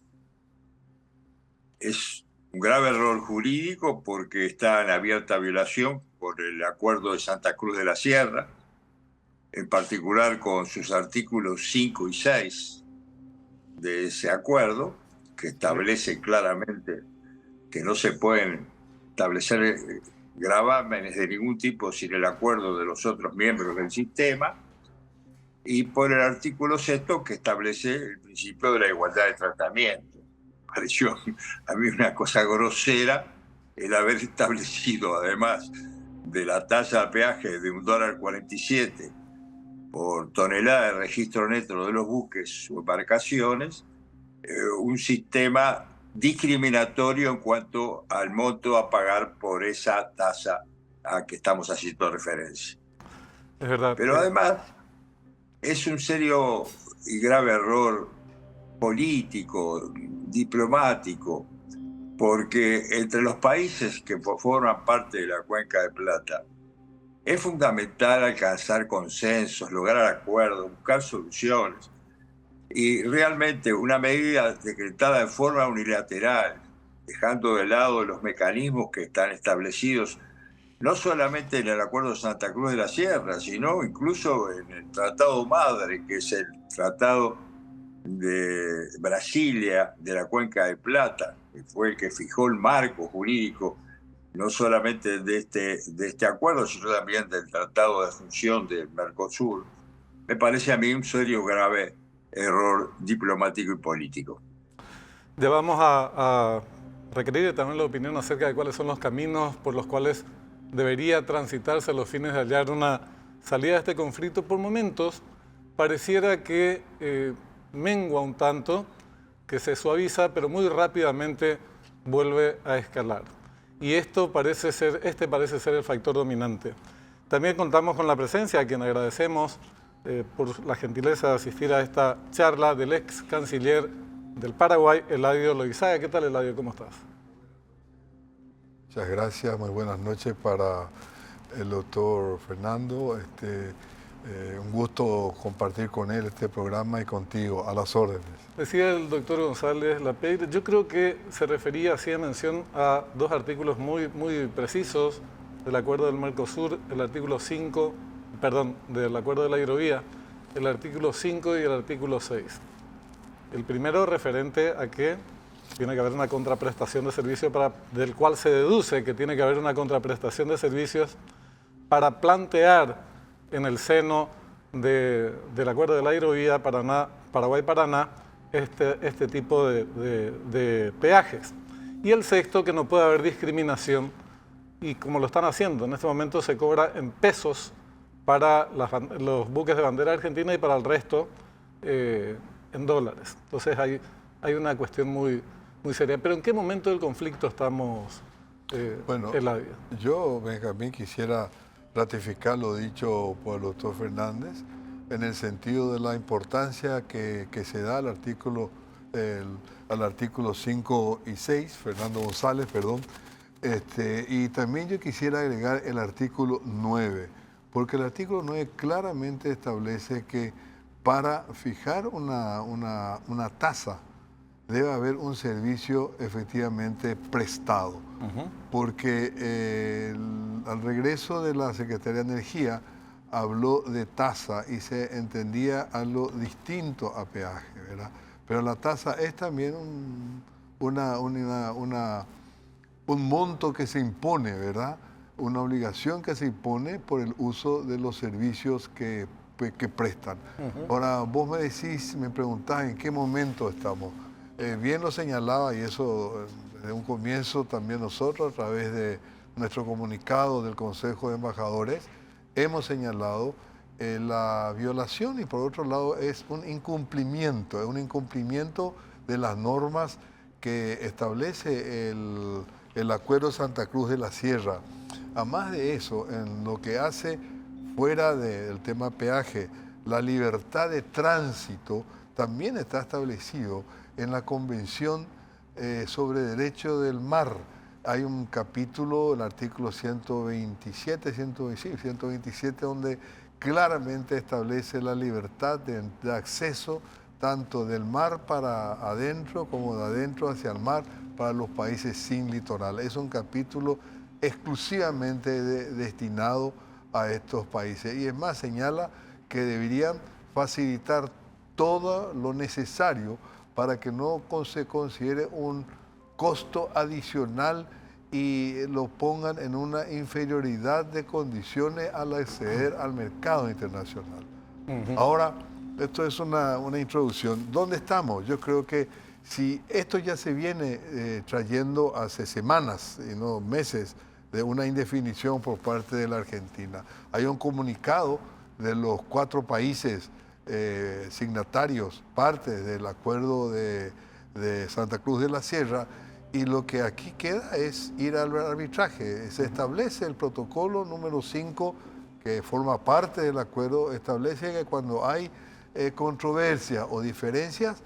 Speaker 4: Es un grave error jurídico porque está en abierta violación por el Acuerdo de Santa Cruz de la Sierra, en particular con sus artículos 5 y 6 de ese acuerdo, que establece claramente que no se pueden establecer gravámenes de ningún tipo sin el acuerdo de los otros miembros del sistema, y por el artículo 6 que establece el principio de la igualdad de tratamiento. Pareció a mí una cosa grosera el haber establecido, además de la tasa de peaje de $1.47 por tonelada de registro neto de los buques o embarcaciones, un sistema discriminatorio en cuanto al monto a pagar por esa tasa a que estamos haciendo referencia.
Speaker 1: Es verdad.
Speaker 4: Pero además es un serio y grave error político, diplomático, porque entre los países que forman parte de la Cuenca de Plata es fundamental alcanzar consensos, lograr acuerdos, buscar soluciones. Y realmente una medida decretada de forma unilateral, dejando de lado los mecanismos que están establecidos no solamente en el Acuerdo de Santa Cruz de la Sierra, sino incluso en el Tratado Madre, que es el Tratado de Brasilia de la Cuenca de Plata, que fue el que fijó el marco jurídico no solamente de este acuerdo, sino también del Tratado de Función del Mercosur. Me parece a mí un serio grave error diplomático y político.
Speaker 1: Ya vamos a requerir también la opinión acerca de cuáles son los caminos por los cuales debería transitarse a los fines de hallar una salida de este conflicto. Por momentos pareciera que mengua un tanto, que se suaviza, pero muy rápidamente vuelve a escalar. Y este parece ser el factor dominante. También contamos con la presencia, a quien agradecemos por la gentileza de asistir a esta charla, del ex canciller del Paraguay, Eladio Loizaga. ¿Qué tal, Eladio? ¿Cómo estás?
Speaker 5: Muchas gracias, muy buenas noches para el doctor Fernando. Un gusto compartir con él este programa y contigo, a las órdenes.
Speaker 1: Decía el doctor González Lapeyre, yo creo que se refería, hacía mención a dos artículos muy precisos del Acuerdo del Mercosur, el artículo 5, perdón, del Acuerdo de la Hidrovía, el artículo 5 y el artículo 6. El primero referente a que tiene que haber una contraprestación de servicios, del cual se deduce que tiene que haber una contraprestación de servicios para plantear en el seno del Acuerdo de la Hidrovía Paraguay-Paraná este tipo de peajes. Y el sexto, que no puede haber discriminación, y como lo están haciendo, en este momento se cobra en pesos para los buques de bandera argentina y para el resto en dólares. Entonces hay una cuestión muy seria. Pero ¿en qué momento del conflicto estamos, Eladio?
Speaker 5: Yo, Benjamín, quisiera ratificar lo dicho por el doctor Fernández en el sentido de la importancia que se da al artículo 5 y 6, Fernando González, perdón. Y también yo quisiera agregar el artículo 9, porque el artículo 9 claramente establece que para fijar una tasa debe haber un servicio efectivamente prestado, porque al regreso de la Secretaría de Energía habló de tasa y se entendía algo distinto a peaje, ¿verdad? Pero la tasa es también un monto que se impone, ¿verdad? Una obligación que se impone por el uso de los servicios que prestan. Ahora, vos me preguntás en qué momento estamos. Bien lo señalaba, y eso desde un comienzo también nosotros, a través de nuestro comunicado del Consejo de Embajadores, hemos señalado la violación, y por otro lado es un incumplimiento de las normas que establece el Acuerdo Santa Cruz de la Sierra. Además de eso, en lo que hace fuera del tema peaje, la libertad de tránsito también está establecido en la Convención sobre Derecho del Mar. Hay un capítulo, el artículo 127, donde claramente establece la libertad de acceso tanto del mar para adentro como de adentro hacia el mar para los países sin litoral. Es un capítulo exclusivamente destinado a estos países. Y es más, señala que deberían facilitar todo lo necesario para que no se considere un costo adicional y lo pongan en una inferioridad de condiciones al acceder al mercado internacional. Ahora, esto es una introducción. ¿Dónde estamos? Yo creo que si esto ya se viene trayendo hace semanas y no meses de una indefinición por parte de la Argentina. Hay un comunicado de los 4 países signatarios, partes del Acuerdo de Santa Cruz de la Sierra, y lo que aquí queda es ir al arbitraje. Se establece el protocolo número 5, que forma parte del acuerdo, establece que cuando hay controversia o diferencias,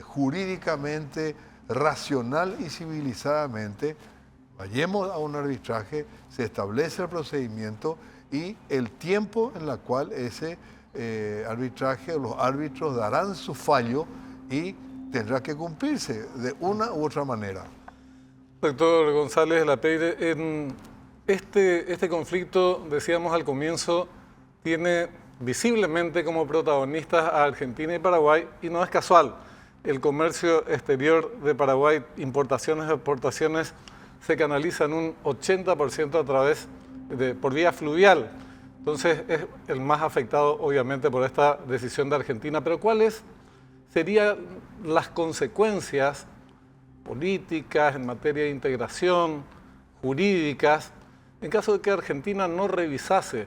Speaker 5: jurídicamente, racional y civilizadamente, vayamos a un arbitraje, se establece el procedimiento y el tiempo en el cual ese arbitraje, los árbitros darán su fallo y tendrá que cumplirse de una u otra manera.
Speaker 1: Doctor González Lapeyre, en este conflicto, decíamos al comienzo, tiene visiblemente como protagonistas a Argentina y Paraguay, y no es casual. El comercio exterior de Paraguay, importaciones y exportaciones, se canalizan un 80% a través por vía fluvial. Entonces es el más afectado obviamente por esta decisión de Argentina. Pero ¿cuáles serían las consecuencias políticas en materia de integración, jurídicas, en caso de que Argentina no revisara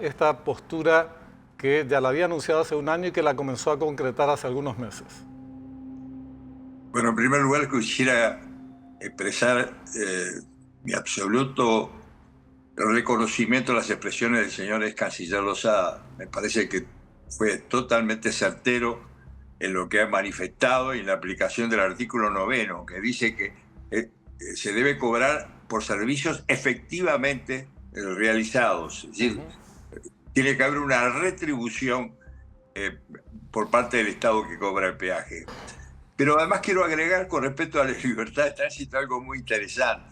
Speaker 1: esta postura que ya la había anunciado hace un año y que la comenzó a concretar hace algunos meses?
Speaker 4: Bueno, en primer lugar quisiera expresar mi absoluto reconocimiento a las expresiones del señor ex canciller Lozada. Me parece que fue totalmente certero en lo que ha manifestado y en la aplicación del artículo 9, que dice que se debe cobrar por servicios efectivamente realizados. Es decir, tiene que haber una retribución por parte del Estado que cobra el peaje. Pero además quiero agregar con respecto a la libertad de tránsito algo muy interesante.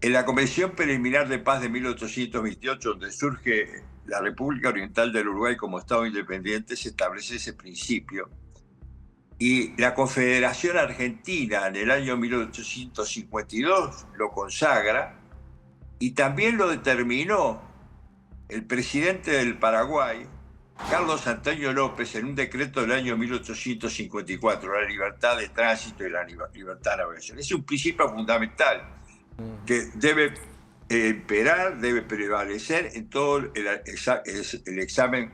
Speaker 4: En la Convención Preliminar de Paz de 1828, donde surge la República Oriental del Uruguay como Estado independiente, se establece ese principio. Y la Confederación Argentina en el año 1852 lo consagra y también lo determinó el presidente del Paraguay, Carlos Antonio López, en un decreto del año 1854, la libertad de tránsito y la libertad de navegación. Es un principio fundamental que debe imperar, debe prevalecer en todo el examen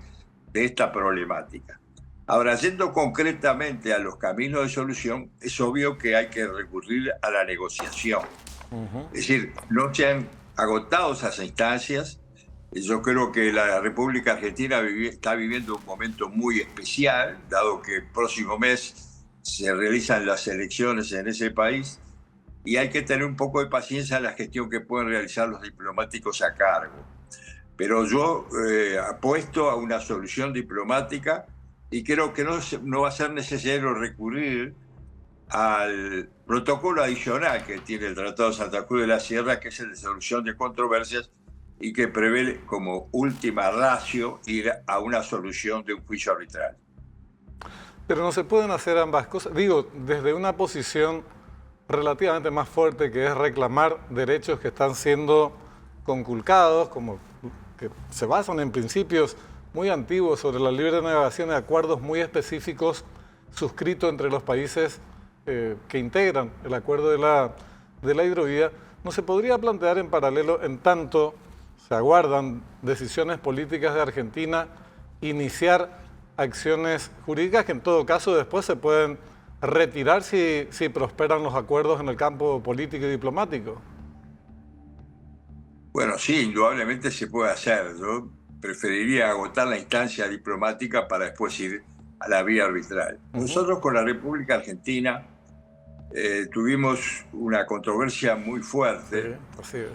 Speaker 4: de esta problemática. Ahora, yendo concretamente a los caminos de solución, es obvio que hay que recurrir a la negociación. Es decir, no se han agotado esas instancias. Yo creo que la República Argentina está viviendo un momento muy especial, dado que el próximo mes se realizan las elecciones en ese país, y hay que tener un poco de paciencia en la gestión que pueden realizar los diplomáticos a cargo. Pero yo apuesto a una solución diplomática y creo que no va a ser necesario recurrir al protocolo adicional que tiene el Tratado de Santa Cruz de la Sierra, que es el de solución de controversias y que prevé como última ratio ir a una solución de un juicio arbitral.
Speaker 1: Pero no se pueden hacer ambas cosas. Digo, desde una posición relativamente más fuerte, que es reclamar derechos que están siendo conculcados, como que se basan en principios muy antiguos sobre la libre navegación y acuerdos muy específicos suscritos entre los países que integran el acuerdo de la hidrovía. ¿No se podría plantear en paralelo, en tanto se aguardan decisiones políticas de Argentina, iniciar acciones jurídicas que en todo caso después se pueden retirar si prosperan los acuerdos en el campo político y diplomático?
Speaker 4: Bueno, sí, indudablemente se puede hacer. Yo preferiría agotar la instancia diplomática para después ir a la vía arbitral. Nosotros con la República Argentina tuvimos una controversia muy fuerte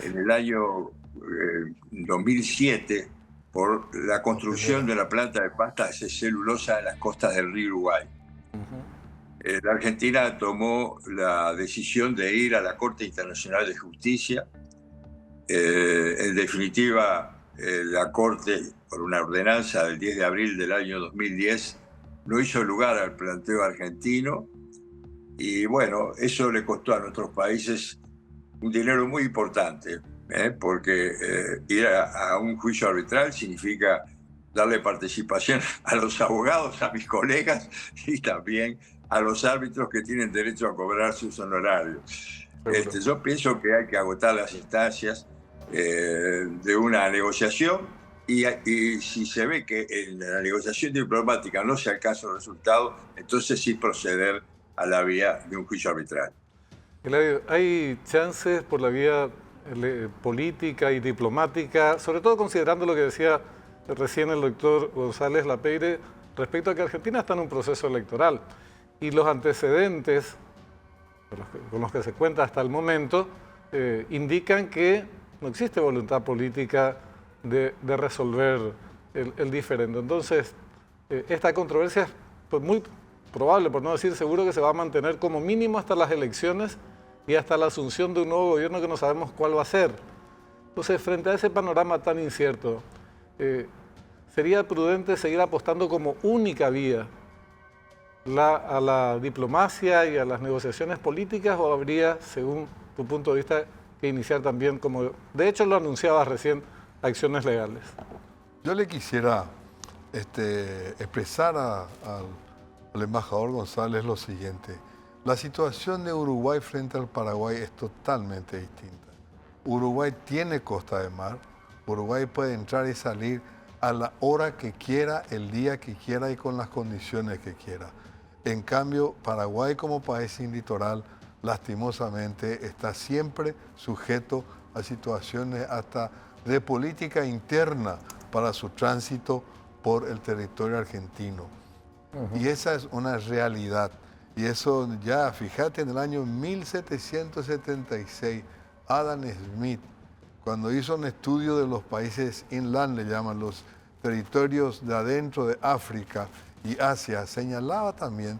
Speaker 4: en el año 2007 por la construcción de la planta de pastas de celulosa en las costas del río Uruguay. La Argentina tomó la decisión de ir a la Corte Internacional de Justicia. En definitiva, la Corte, por una ordenanza del 10 de abril del año 2010, no hizo lugar al planteo argentino y bueno, eso le costó a nuestros países un dinero muy importante, porque ir a un juicio arbitral significa darle participación a los abogados, a mis colegas y también a los árbitros que tienen derecho a cobrar sus honorarios. Yo pienso que hay que agotar las instancias de una negociación y si se ve que en la negociación diplomática no se alcanza un resultado, entonces sí proceder a la vía de un juicio arbitral.
Speaker 1: Eladio, ¿hay chances por la vía política y diplomática, sobre todo considerando lo que decía recién el doctor González Lapeire, respecto a que Argentina está en un proceso electoral y los antecedentes con los que se cuenta hasta el momento indican que no existe voluntad política de resolver el diferendo? Entonces, esta controversia es pues, muy probable, por no decir seguro, que se va a mantener como mínimo hasta las elecciones y hasta la asunción de un nuevo gobierno que no sabemos cuál va a ser. Entonces, frente a ese panorama tan incierto, ¿sería prudente seguir apostando como única vía a la diplomacia y a las negociaciones políticas, o habría, según tu punto de vista, que iniciar también, como de hecho lo anunciabas recién, acciones legales?
Speaker 5: Yo le quisiera expresar al embajador González lo siguiente. La situación de Uruguay frente al Paraguay es totalmente distinta. Uruguay tiene costa de mar, Uruguay puede entrar y salir a la hora que quiera, el día que quiera y con las condiciones que quiera. En cambio, Paraguay como país sin litoral, lastimosamente, está siempre sujeto a situaciones hasta de política interna para su tránsito por el territorio argentino. Y esa es una realidad. Y eso ya, fíjate, en el año 1776, Adam Smith, cuando hizo un estudio de los países inland, le llaman los territorios de adentro de África y Asia, señalaba también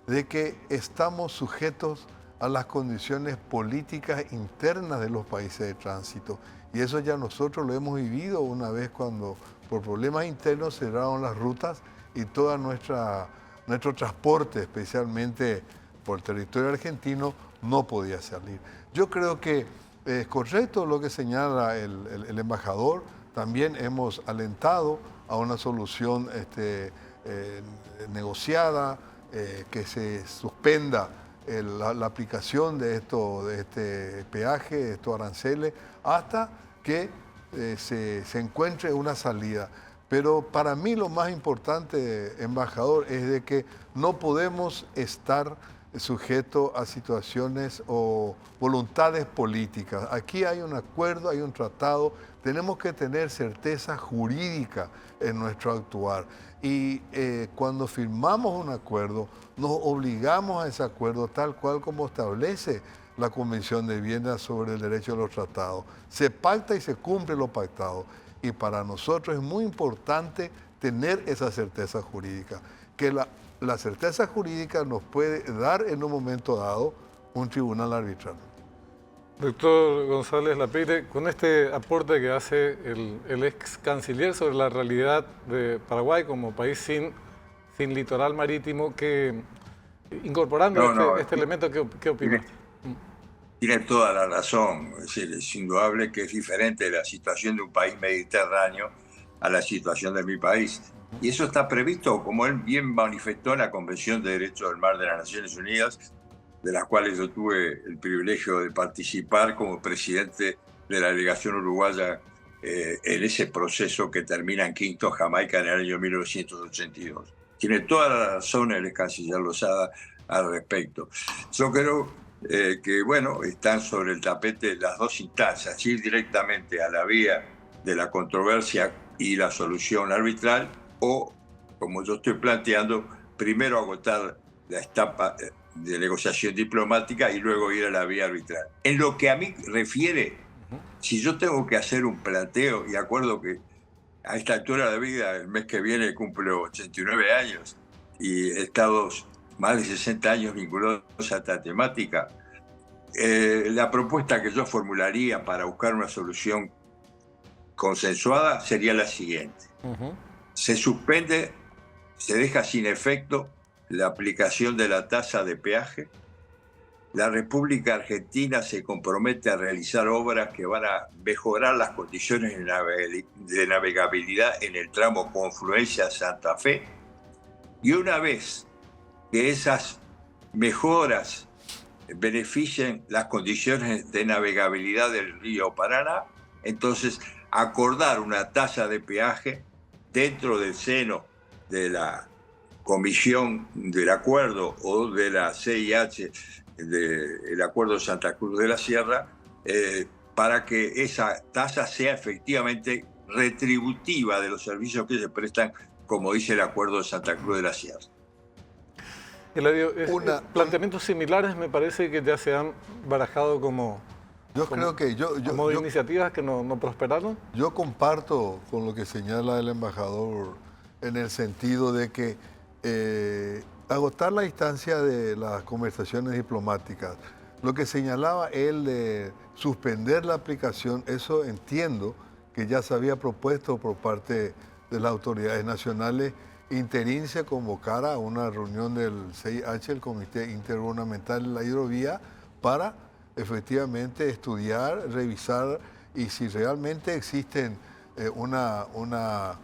Speaker 5: de que estamos sujetos a las condiciones políticas internas de los países de tránsito. Y eso ya nosotros lo hemos vivido una vez cuando por problemas internos cerraron las rutas y todo nuestro transporte, especialmente por el territorio argentino, no podía salir. Yo creo que es correcto lo que señala el embajador. También hemos alentado a una solución negociada, que se suspenda la aplicación de este peaje, de estos aranceles, hasta que se encuentre una salida. Pero para mí lo más importante, embajador, es de que no podemos estar sujetos a situaciones o voluntades políticas. Aquí hay un acuerdo, hay un tratado, tenemos que tener certeza jurídica en nuestro actuar. Y cuando firmamos un acuerdo, nos obligamos a ese acuerdo tal cual como establece la Convención de Viena sobre el derecho de los tratados. Se pacta y se cumple lo pactado. Y para nosotros es muy importante tener esa certeza jurídica, que la certeza jurídica nos puede dar en un momento dado un tribunal arbitral.
Speaker 1: Doctor González Lapeyre, con este aporte que hace el ex canciller sobre la realidad de Paraguay como país sin litoral marítimo, incorporando este elemento, ¿qué opinas?
Speaker 4: Tiene toda la razón. Es indudable que es diferente la situación de un país mediterráneo a la situación de mi país. Y eso está previsto, como él bien manifestó, en la Convención de Derechos del Mar de las Naciones Unidas, de las cuales yo tuve el privilegio de participar como presidente de la delegación uruguaya en ese proceso que termina en Quinto, Jamaica, en el año 1982. Tiene toda la razón el ex canciller Lozada al respecto. Yo creo que, bueno, están sobre el tapete las dos instancias, ir directamente a la vía de la controversia y la solución arbitral, o, como yo estoy planteando, primero agotar la etapa de negociación diplomática y luego ir a la vía arbitral. En lo que a mí refiere, si yo tengo que hacer un planteo, y acuerdo que a esta altura de la vida, el mes que viene cumplo 89 años y he estado más de 60 años vinculados a esta temática, la propuesta que yo formularía para buscar una solución consensuada sería la siguiente. Se suspende, se deja sin efecto la aplicación de la tasa de peaje. La República Argentina se compromete a realizar obras que van a mejorar las condiciones de navegabilidad en el tramo Confluencia-Santa Fe. Y una vez que esas mejoras beneficien las condiciones de navegabilidad del río Paraná, entonces acordar una tasa de peaje dentro del seno de la Comisión del Acuerdo o de la CIH, del Acuerdo de Santa Cruz de la Sierra, para que esa tasa sea efectivamente retributiva de los servicios que se prestan, como dice el Acuerdo de Santa Cruz de la Sierra.
Speaker 1: Eladio, planteamientos similares me parece que ya se han barajado como iniciativas que no prosperaron.
Speaker 5: Yo comparto con lo que señala el embajador en el sentido de que agotar la instancia de las conversaciones diplomáticas, lo que señalaba él de suspender la aplicación, eso entiendo que ya se había propuesto por parte de las autoridades nacionales. Interín se convocara a una reunión del CIH, el Comité Intergubernamental de la Hidrovía, para efectivamente estudiar, revisar y si realmente existen una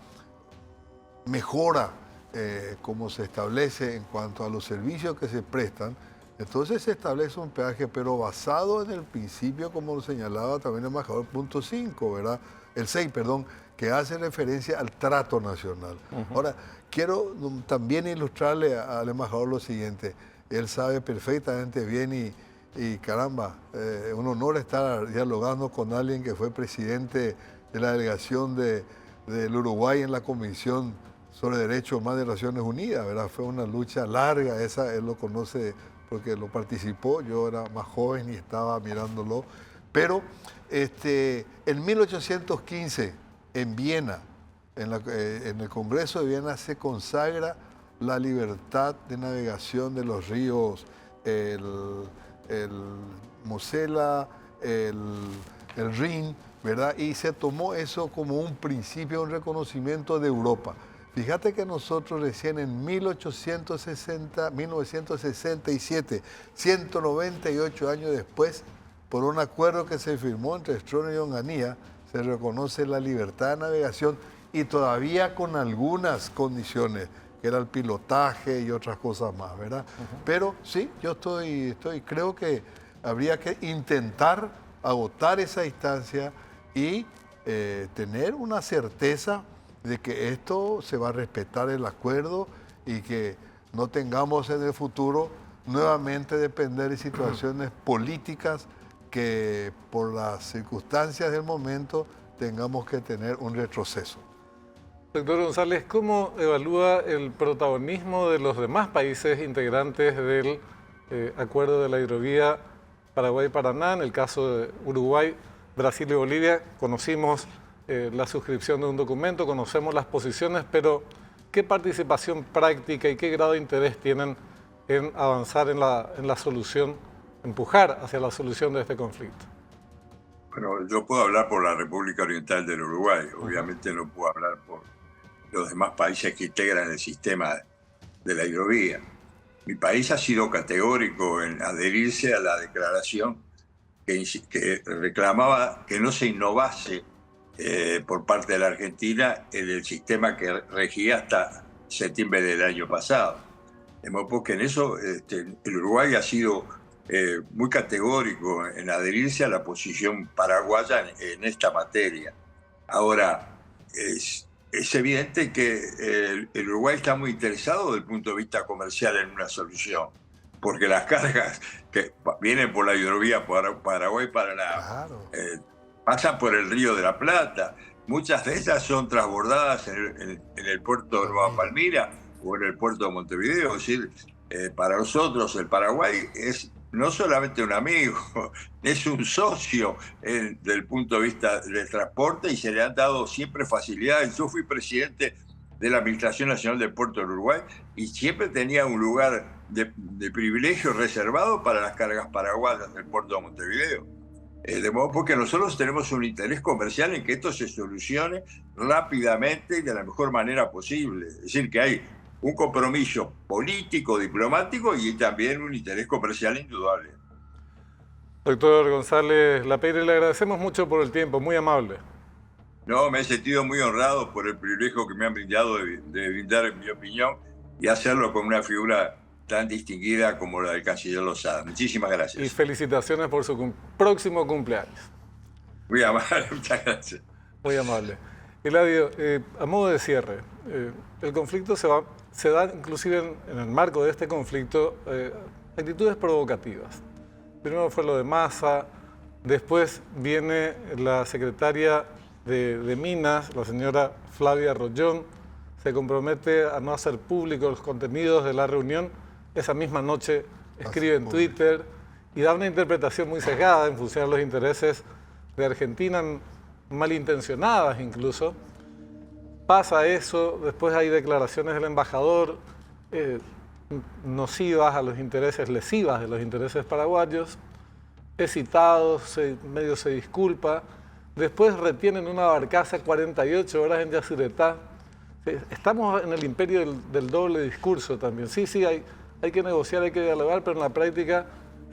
Speaker 5: mejora como se establece en cuanto a los servicios que se prestan, entonces se establece un peaje, pero basado en el principio, como lo señalaba también el embajador, punto 5, ¿verdad? El 6, perdón, que hace referencia al trato nacional. Ahora, quiero también ilustrarle al embajador lo siguiente. Él sabe perfectamente bien y caramba, un honor estar dialogando con alguien que fue presidente de la delegación del Uruguay en la Comisión sobre Derechos Humanos de Naciones Unidas, ¿verdad? Fue una lucha larga, esa él lo conoce porque lo participó, yo era más joven y estaba mirándolo, Pero en 1815, en Viena, en el Congreso de Viena, se consagra la libertad de navegación de los ríos, el Mosela, el Rin, ¿verdad? Y se tomó eso como un principio, un reconocimiento de Europa. Fíjate que nosotros recién en 1967, 198 años después, por un acuerdo que se firmó entre Stroessner y Onganía, se reconoce la libertad de navegación y todavía con algunas condiciones, que era el pilotaje y otras cosas más, ¿verdad? Pero sí, yo creo que habría que intentar agotar esa instancia y tener una certeza de que esto se va a respetar el acuerdo y que no tengamos en el futuro nuevamente depender de situaciones políticas que por las circunstancias del momento tengamos que tener un retroceso.
Speaker 1: Doctor González, ¿cómo evalúa el protagonismo de los demás países integrantes del acuerdo de la hidrovía Paraguay-Paraná? En el caso de Uruguay, Brasil y Bolivia, conocimos la suscripción de un documento, conocemos las posiciones, pero ¿qué participación práctica y qué grado de interés tienen en avanzar en la solución, empujar hacia la solución de este conflicto?
Speaker 4: Bueno, yo puedo hablar por la República Oriental del Uruguay, obviamente no puedo hablar por los demás países que integran el sistema de la hidrovía. Mi país ha sido categórico en adherirse a la declaración que reclamaba que no se innovase por parte de la Argentina en el sistema que regía hasta septiembre del año pasado. De modo que en eso el Uruguay ha sido muy categórico en adherirse a la posición paraguaya en esta materia. Ahora, es evidente que el Uruguay está muy interesado desde el punto de vista comercial en una solución, porque las cargas que vienen por la hidrovía Paraguay-Paraná pasan por el Río de la Plata. Muchas de ellas son transbordadas en el puerto de Nueva Palmira o en el puerto de Montevideo. Es decir, para nosotros el Paraguay es no solamente un amigo, es un socio desde el punto de vista del transporte y se le han dado siempre facilidades. Yo fui presidente de la Administración Nacional del Puerto del Uruguay y siempre tenía un lugar de privilegio reservado para las cargas paraguayas del puerto de Montevideo. De modo porque nosotros tenemos un interés comercial en que esto se solucione rápidamente y de la mejor manera posible. Es decir, que hay un compromiso político, diplomático y también un interés comercial indudable.
Speaker 1: Doctor González Lapeyre, le agradecemos mucho por el tiempo, muy amable.
Speaker 4: No, me he sentido muy honrado por el privilegio que me han brindado de brindar mi opinión y hacerlo con una figura tan distinguida como la del canciller Lozada. Muchísimas gracias.
Speaker 1: Y felicitaciones por su próximo cumpleaños.
Speaker 4: Muy amable, muchas gracias.
Speaker 1: Muy amable. Eladio, a modo de cierre, el conflicto se da inclusive en el marco de este conflicto actitudes provocativas. Primero fue lo de Massa, después viene la secretaria de Minas, la señora Flavia Rollón, se compromete a no hacer públicos los contenidos de la reunión. Esa misma noche escribe en Twitter y da una interpretación muy sesgada en función de los intereses de Argentina, malintencionadas incluso. Pasa eso, después hay declaraciones del embajador nocivas a los intereses, lesivas de los intereses paraguayos. Es citado, medio se disculpa. Después retienen una barcaza 48 horas en Yacyretá. Estamos en el imperio del doble discurso también. Sí, hay que negociar, hay que dialogar, pero en la práctica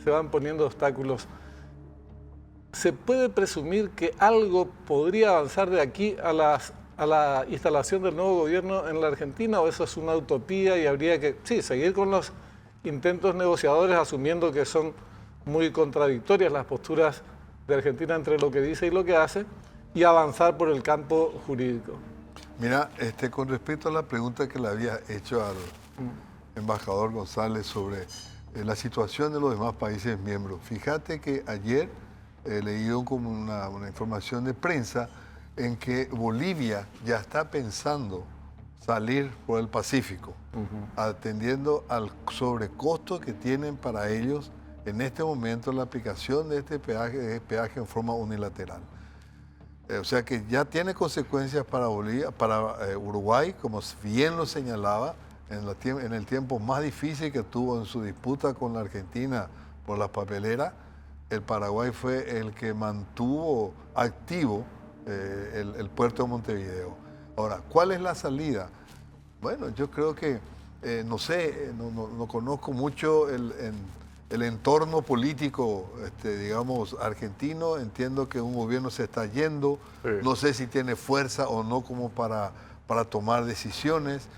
Speaker 1: se van poniendo obstáculos. ¿Se puede presumir que algo podría avanzar de aquí a la instalación del nuevo gobierno en la Argentina, o eso es una utopía y habría que seguir con los intentos negociadores, asumiendo que son muy contradictorias las posturas de Argentina entre lo que dice y lo que hace, y avanzar por el campo jurídico?
Speaker 5: Mira, con respecto a la pregunta que le había hecho al embajador González sobre la situación de los demás países miembros, fíjate que ayer he leído como una información de prensa en que Bolivia ya está pensando salir por el Pacífico, atendiendo al sobrecosto que tienen para ellos en este momento la aplicación de este peaje es peaje en forma unilateral. O sea que ya tiene consecuencias para Uruguay, como bien lo señalaba, en el tiempo más difícil que tuvo en su disputa con la Argentina por la papelera, el Paraguay fue el que mantuvo activo el puerto de Montevideo. Ahora, ¿cuál es la salida? Bueno, yo creo que, no sé, no conozco mucho el entorno político, digamos, argentino. Entiendo que un gobierno se está yendo,
Speaker 1: Sí.
Speaker 5: no sé si tiene fuerza o no como para tomar decisiones.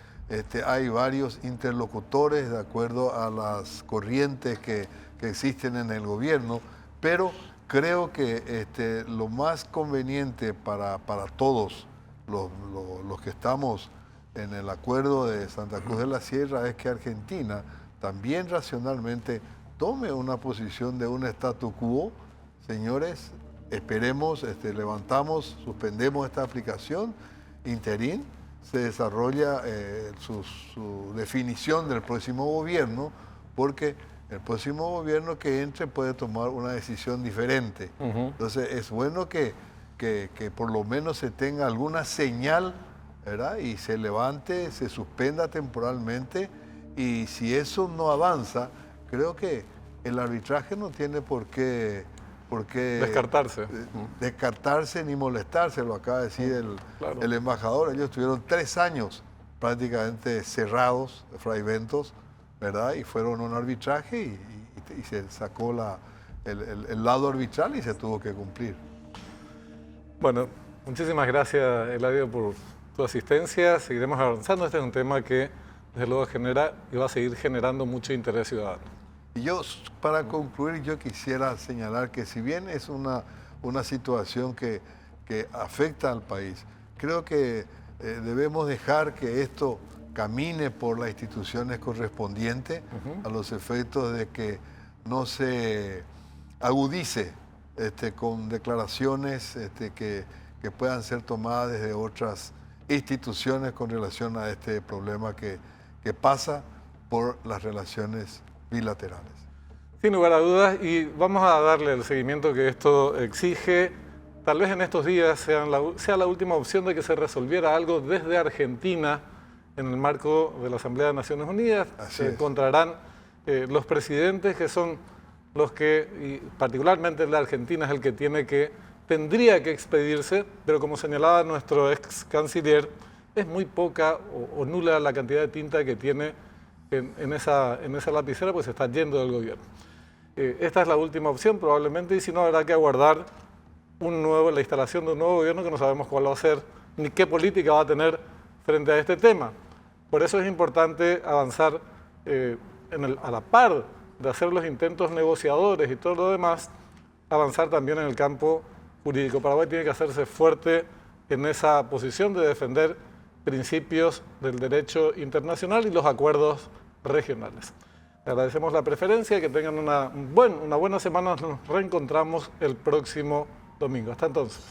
Speaker 5: Hay varios interlocutores de acuerdo a las corrientes que existen en el gobierno, pero creo que lo más conveniente para todos los que estamos en el acuerdo de Santa Cruz de la Sierra es que Argentina también racionalmente tome una posición de un statu quo. Señores, esperemos, levantamos, suspendemos esta aplicación interín, se desarrolla su definición del próximo gobierno, porque el próximo gobierno que entre puede tomar una decisión diferente. Entonces es bueno que por lo menos se tenga alguna señal, ¿verdad? Y se levante, se suspenda temporalmente, y si eso no avanza, creo que el arbitraje no tiene por qué descartarse ni molestarse, lo acaba de decir
Speaker 1: Claro.
Speaker 5: el embajador. Ellos estuvieron 3 años prácticamente cerrados, fraiventos, ¿verdad? Y fueron a un arbitraje y se sacó el lado arbitral y se tuvo que cumplir.
Speaker 1: Bueno, muchísimas gracias, Eladio, por tu asistencia. Seguiremos avanzando. Este es un tema que, desde luego, genera y va a seguir generando mucho interés ciudadano.
Speaker 5: Y yo, para concluir, yo quisiera señalar que si bien es una situación que afecta al país, creo que debemos dejar que esto camine por las instituciones correspondientes a los efectos de que no se agudice con declaraciones que puedan ser tomadas desde otras instituciones con relación a este problema que pasa por las relaciones bilaterales.
Speaker 1: Sin lugar a dudas, y vamos a darle el seguimiento que esto exige. Tal vez en estos días sea la última opción de que se resolviera algo desde Argentina en el marco de la Asamblea de Naciones Unidas.
Speaker 5: Así
Speaker 1: Se
Speaker 5: es.
Speaker 1: encontrarán los presidentes, que son los que, y particularmente el de Argentina, es el que tendría que expedirse, pero como señalaba nuestro ex canciller, es muy poca o nula la cantidad de tinta que tiene en esa lapicera, pues se está yendo del gobierno. Esta es la última opción probablemente, y si no, habrá que aguardar la instalación de un nuevo gobierno que no sabemos cuál va a ser ni qué política va a tener frente a este tema. Por eso es importante avanzar a la par de hacer los intentos negociadores y todo lo demás, avanzar también en el campo jurídico. Paraguay tiene que hacerse fuerte en esa posición de defender principios del derecho internacional y los acuerdos regionales. Le agradecemos la preferencia, que tengan una buena semana. Nos reencontramos el próximo domingo. Hasta entonces.